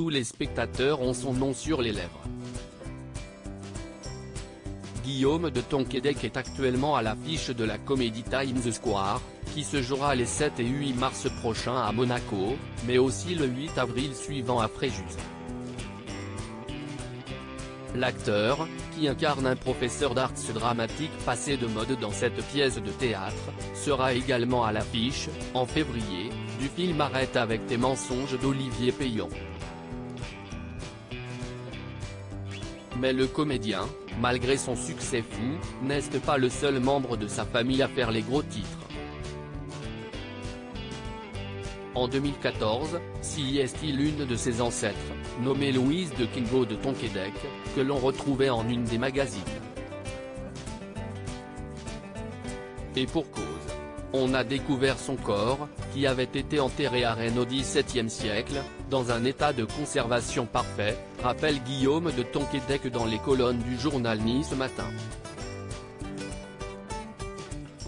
tous les spectateurs ont son nom sur les lèvres. Guillaume de Tonquédec est actuellement à l'affiche de la comédie Times Square, qui se jouera les 7 et 8 mars prochains à Monaco, mais aussi le 8 avril suivant à Fréjus. L'acteur, qui incarne un professeur d'arts dramatiques passé de mode dans cette pièce de théâtre, sera également à l'affiche, en février, du film Arrête avec tes mensonges d'Olivier Payon. Mais le comédien, malgré son succès fou, n'est pas le seul membre de sa famille à faire les gros titres. En 2014, si est l'une de ses ancêtres, nommée Louise de Kingo de Tonquédec, que l'on retrouvait en une des magazines. Et pour cause. On a découvert son corps, qui avait été enterré à Rennes au XVIIe siècle, dans un état de conservation parfait, rappelle Guillaume de Tonquédec dans les colonnes du journal Nice Matin.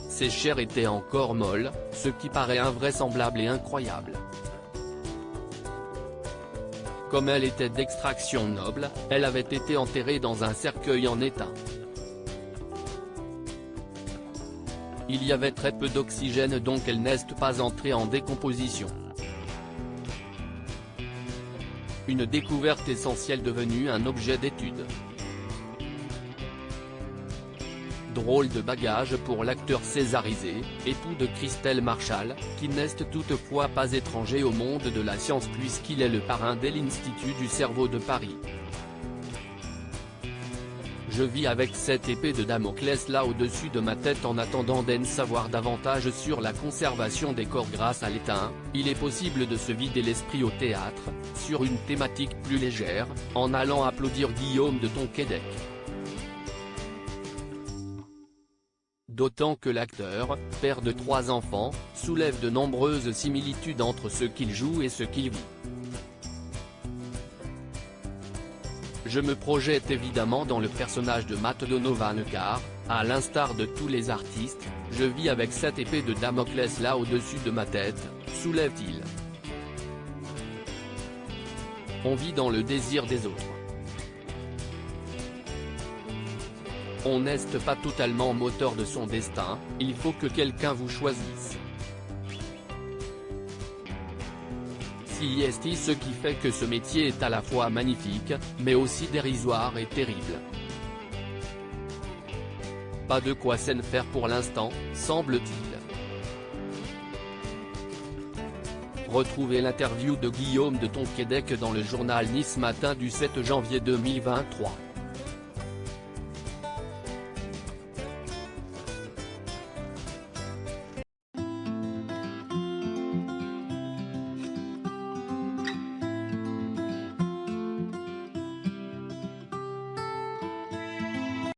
Ses chairs étaient encore molles, ce qui paraît invraisemblable et incroyable. Comme elle était d'extraction noble, elle avait été enterrée dans un cercueil en étain. Il y avait très peu d'oxygène donc elle n'est pas entrée en décomposition. Une découverte essentielle devenue un objet d'étude. Drôle de bagage pour l'acteur césarisé, époux de Christelle Marchal, qui n'est toutefois pas étranger au monde de la science puisqu'il est le parrain de l'Institut du cerveau de Paris. Je vis avec cette épée de Damoclès là au-dessus de ma tête en attendant d'en savoir davantage sur la conservation des corps grâce à l'étain. Il est possible de se vider l'esprit au théâtre, sur une thématique plus légère, en allant applaudir Guillaume de Tonquédec. D'autant que l'acteur, père de 3 enfants, soulève de nombreuses similitudes entre ce qu'il joue et ce qu'il vit. Je me projette évidemment dans le personnage de Matt Donovan car, à l'instar de tous les artistes, je vis avec cette épée de Damoclès là au-dessus de ma tête, soulève-t-il. On vit dans le désir des autres. On n'est pas totalement moteur de son destin, il faut que quelqu'un vous choisisse. Si est ce qui fait que ce métier est à la fois magnifique, mais aussi dérisoire et terrible. Pas de quoi s'en faire pour l'instant, semble-t-il. Retrouvez l'interview de Guillaume de Tonquédec dans le journal Nice Matin du 7 janvier 2023.